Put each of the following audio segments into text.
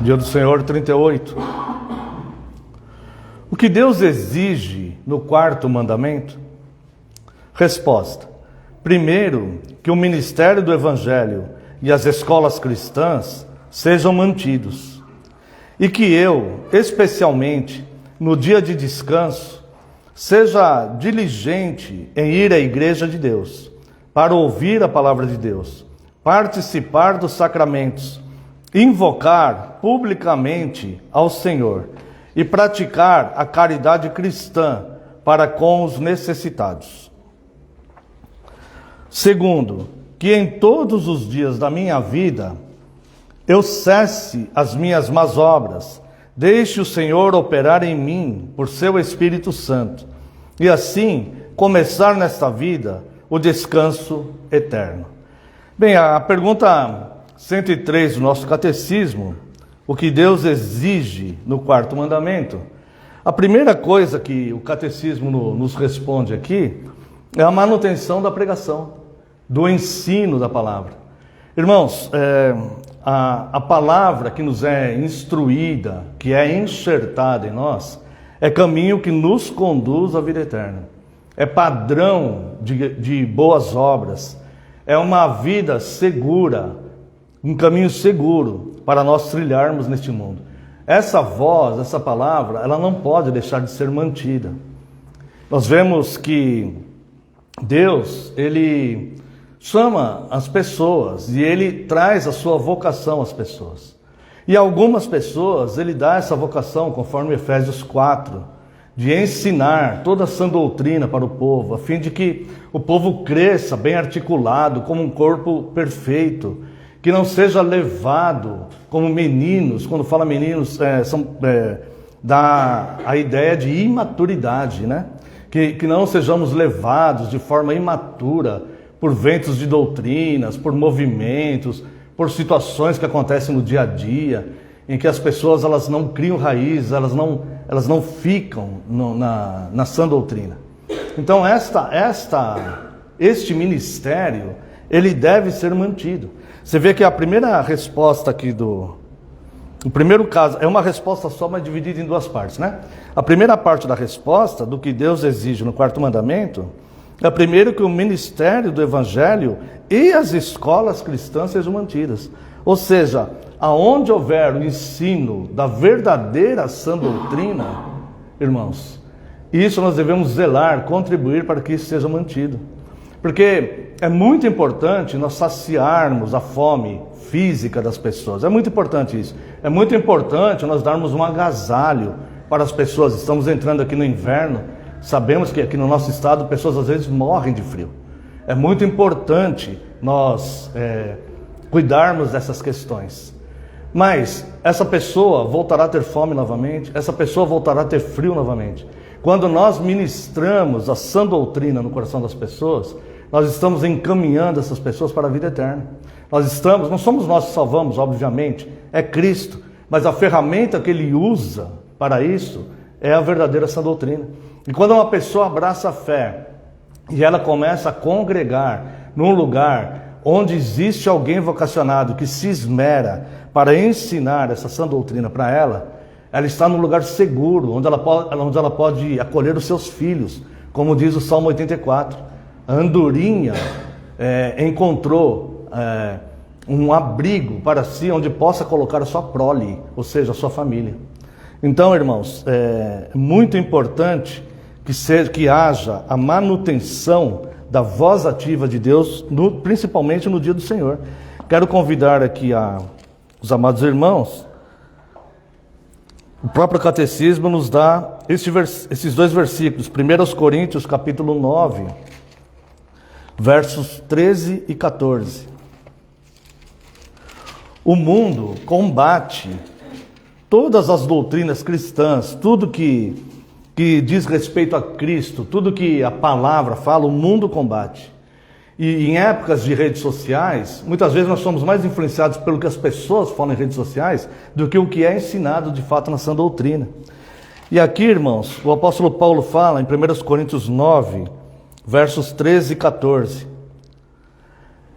Dia do Senhor 38. O que Deus exige no quarto mandamento? Resposta: primeiro, que o ministério do Evangelho e as escolas cristãs sejam mantidos, e que eu, especialmente no dia de descanso, seja diligente em ir à igreja de Deus, para ouvir a palavra de Deus, participar dos sacramentos, invocar publicamente ao Senhor e praticar a caridade cristã para com os necessitados. Segundo, que em todos os dias da minha vida eu cesse as minhas más obras, deixe o Senhor operar em mim por seu Espírito Santo, e assim começar nesta vida o descanso eterno. Bem, a pergunta 103 do nosso catecismo, o que Deus exige no quarto mandamento, a primeira coisa que o catecismo nos responde aqui é a manutenção da pregação, do ensino da palavra. Irmãos, a palavra que nos é instruída, que é enxertada em nós, é caminho que nos conduz à vida eterna. É padrão de boas obras, é uma vida segura, um caminho seguro para nós trilharmos neste mundo. Essa voz, essa palavra, ela não pode deixar de ser mantida. Nós vemos que Deus, Ele chama as pessoas e Ele traz a sua vocação às pessoas. E algumas pessoas, Ele dá essa vocação, conforme Efésios 4, de ensinar toda a sã doutrina para o povo, a fim de que o povo cresça bem articulado, como um corpo perfeito, que não seja levado como meninos. Quando fala meninos, dá a ideia de imaturidade, né? Que não sejamos levados de forma imatura por ventos de doutrinas, por movimentos, por situações que acontecem no dia a dia, em que as pessoas elas não criam raízes, elas não ficam na sã doutrina. Então este ministério, ele deve ser mantido. Você vê que a primeira resposta aqui o primeiro caso é uma resposta só, mas dividida em duas partes, né? A primeira parte da resposta, do que Deus exige no quarto mandamento, é primeiro que o ministério do Evangelho e as escolas cristãs sejam mantidas. Ou seja, aonde houver o ensino da verdadeira sã doutrina, irmãos, isso nós devemos zelar, contribuir para que isso seja mantido. Porque é muito importante nós saciarmos a fome física das pessoas. É muito importante isso. É muito importante nós darmos um agasalho para as pessoas. Estamos entrando aqui no inverno. Sabemos que aqui no nosso estado pessoas às vezes morrem de frio. É muito importante nós cuidarmos dessas questões. Mas essa pessoa voltará a ter fome novamente. Essa pessoa voltará a ter frio novamente. Quando nós ministramos a sã doutrina no coração das pessoas, nós estamos encaminhando essas pessoas para a vida eterna. Não somos nós que salvamos, obviamente, é Cristo. Mas a ferramenta que Ele usa para isso é a verdadeira sã doutrina. E quando uma pessoa abraça a fé e ela começa a congregar num lugar onde existe alguém vocacionado que se esmera para ensinar essa sã doutrina para ela está num lugar seguro, onde ela pode acolher os seus filhos, como diz o Salmo 84. A andorinha encontrou um abrigo para si, onde possa colocar a sua prole, ou seja, a sua família. Então, irmãos, é muito importante que haja a manutenção da voz ativa de Deus, principalmente no dia do Senhor. Quero convidar aqui os amados irmãos. O próprio catecismo nos dá esses dois versículos, 1 Coríntios capítulo 9, versos 13 e 14. O mundo combate todas as doutrinas cristãs, tudo que diz respeito a Cristo, tudo que a palavra fala, o mundo combate. E em épocas de redes sociais, muitas vezes nós somos mais influenciados pelo que as pessoas falam em redes sociais do que o que é ensinado de fato na sã doutrina. E aqui, irmãos, o apóstolo Paulo fala em 1 Coríntios 9, versos 13 e 14.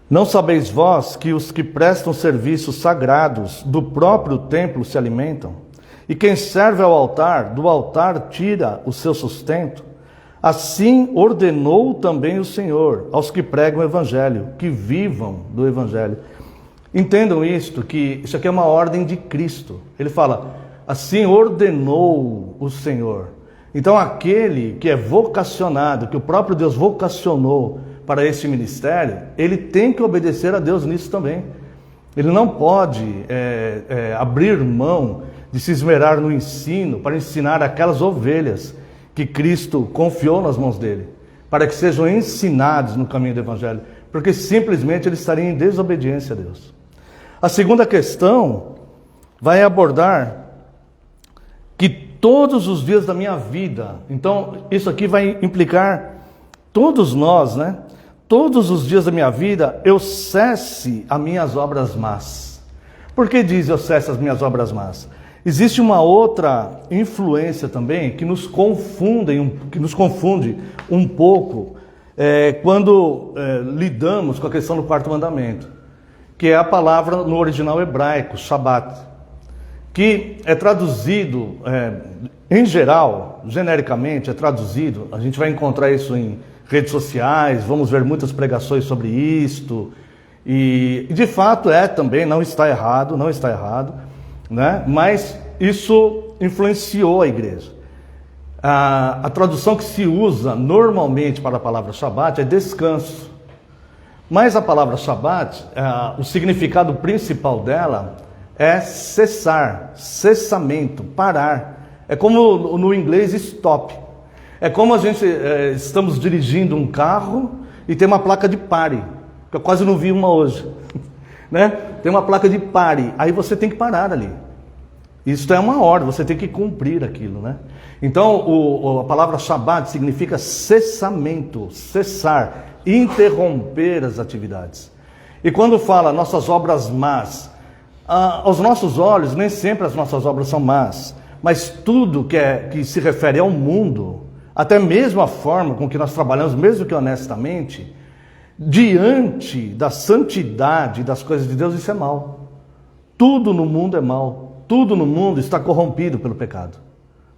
Não sabeis vós que os que prestam serviços sagrados do próprio templo se alimentam? E quem serve ao altar, do altar tira o seu sustento? Assim ordenou também o Senhor aos que pregam o Evangelho, que vivam do Evangelho. Entendam isto, que isso aqui é uma ordem de Cristo. Ele fala, assim ordenou o Senhor. Então aquele que é vocacionado, que o próprio Deus vocacionou para esse ministério, ele tem que obedecer a Deus nisso também. Ele não pode abrir mão de se esmerar no ensino para ensinar aquelas ovelhas que Cristo confiou nas mãos dele, para que sejam ensinados no caminho do Evangelho, porque simplesmente eles estariam em desobediência a Deus. A segunda questão vai abordar que todos os dias da minha vida, então isso aqui vai implicar todos nós, né? Todos os dias da minha vida eu cesse as minhas obras más. Por que diz eu cesse as minhas obras más? Existe uma outra influência também que nos confunde um pouco quando lidamos com a questão do quarto mandamento, que é a palavra no original hebraico, Shabat, que é traduzido, em geral, genericamente, é traduzido, a gente vai encontrar isso em redes sociais, vamos ver muitas pregações sobre isto, e de fato também, não está errado, né? Mas isso influenciou a igreja. A tradução que se usa normalmente para a palavra Shabat é descanso, mas a palavra Shabat, o significado principal dela é cessar, cessamento, parar. É como no inglês stop. É como a gente estamos dirigindo um carro e tem uma placa de pare, que eu quase não vi uma hoje, né? Tem uma placa de pare, aí você tem que parar ali. Isso é uma ordem, você tem que cumprir aquilo, né? Então a palavra Shabat significa cessamento, cessar, interromper as atividades. E quando fala nossas obras más, aos nossos olhos nem sempre as nossas obras são más, mas tudo que se refere ao mundo, até mesmo a forma com que nós trabalhamos, mesmo que honestamente, diante da santidade das coisas de Deus, isso é mal. Tudo no mundo é mal. Tudo no mundo está corrompido pelo pecado.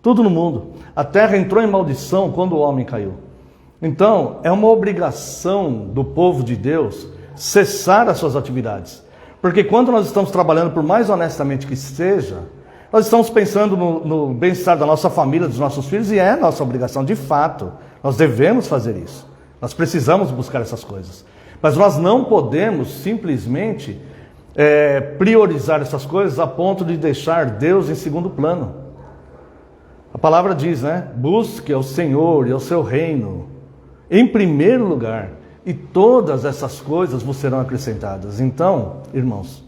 Tudo no mundo. A terra entrou em maldição quando o homem caiu. Então, é uma obrigação do povo de Deus cessar as suas atividades. Porque quando nós estamos trabalhando, por mais honestamente que seja, nós estamos pensando no bem-estar da nossa família, dos nossos filhos, e é nossa obrigação, de fato. Nós devemos fazer isso. Nós precisamos buscar essas coisas. Mas nós não podemos simplesmente priorizar essas coisas a ponto de deixar Deus em segundo plano. A palavra diz, né? Busque ao Senhor e ao seu reino em primeiro lugar, e todas essas coisas vos serão acrescentadas. Então, irmãos,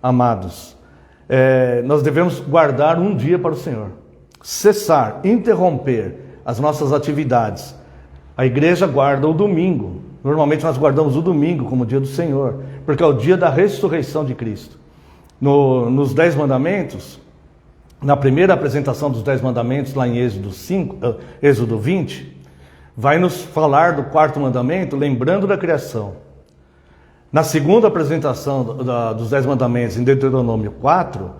amados, nós devemos guardar um dia para o Senhor, cessar, interromper as nossas atividades. A igreja guarda o domingo. Normalmente nós guardamos o domingo como dia do Senhor, porque é o dia da ressurreição de Cristo. Nos 10 mandamentos, na primeira apresentação dos 10 mandamentos, lá em Êxodo 20, vai nos falar do quarto mandamento, lembrando da criação. Na segunda apresentação dos 10 mandamentos, em Deuteronômio 4,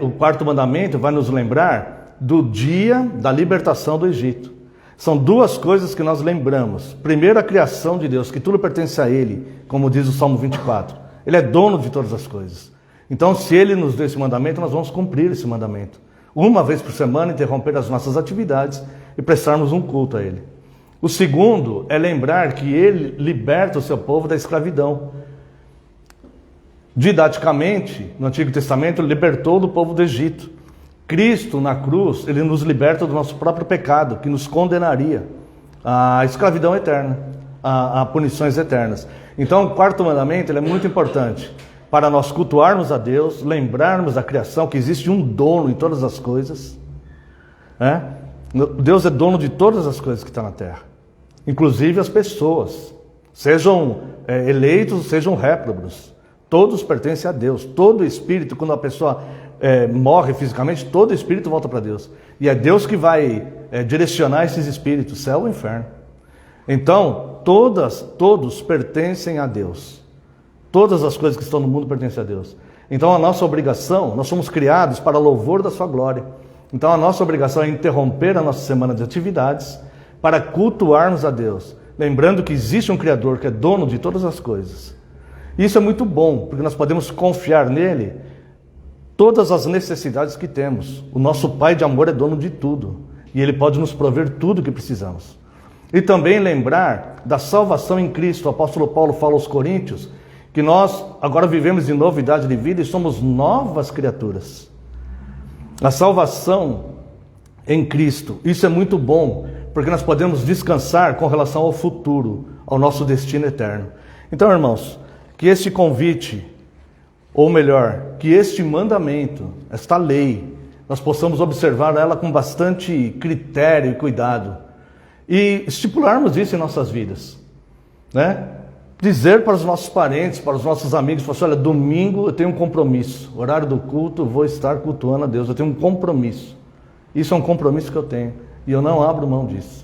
o quarto mandamento vai nos lembrar do dia da libertação do Egito. São duas coisas que nós lembramos. Primeiro, a criação de Deus, que tudo pertence a Ele, como diz o Salmo 24. Ele é dono de todas as coisas. Então, se Ele nos deu esse mandamento, nós vamos cumprir esse mandamento. Uma vez por semana, interromper as nossas atividades e prestarmos um culto a Ele. O segundo é lembrar que Ele liberta o seu povo da escravidão. Didaticamente, no Antigo Testamento, Ele libertou do povo do Egito. Cristo, na cruz, Ele nos liberta do nosso próprio pecado, que nos condenaria à escravidão eterna, a punições eternas. Então, o quarto mandamento ele é muito importante para nós cultuarmos a Deus, lembrarmos da criação, que existe um dono em todas as coisas. Deus é dono de todas as coisas que estão na terra, inclusive as pessoas, sejam eleitos, sejam réprobos. Todos pertencem a Deus. Todo espírito, quando a pessoa morre fisicamente, todo espírito volta para Deus. E é Deus que vai direcionar esses espíritos, céu ou inferno. Então, todos pertencem a Deus. Todas as coisas que estão no mundo pertencem a Deus. Então a nossa obrigação, nós somos criados para louvor da sua glória. Então a nossa obrigação é interromper a nossa semana de atividades para cultuarmos a Deus. Lembrando que existe um Criador que é dono de todas as coisas. Isso é muito bom, porque nós podemos confiar nele todas as necessidades que temos. O nosso Pai de amor é dono de tudo. E ele pode nos prover tudo o que precisamos. E também lembrar da salvação em Cristo. O apóstolo Paulo fala aos Coríntios que nós agora vivemos em novidade de vida e somos novas criaturas. A salvação em Cristo, isso é muito bom, porque nós podemos descansar com relação ao futuro, ao nosso destino eterno. Então, irmãos, que este convite, ou melhor, que este mandamento, esta lei, nós possamos observar ela com bastante critério e cuidado e estipularmos isso em nossas vidas, né? Dizer para os nossos parentes, para os nossos amigos, falar assim, olha, domingo eu tenho um compromisso, horário do culto, eu vou estar cultuando a Deus, eu tenho um compromisso. Isso é um compromisso que eu tenho e eu não abro mão disso.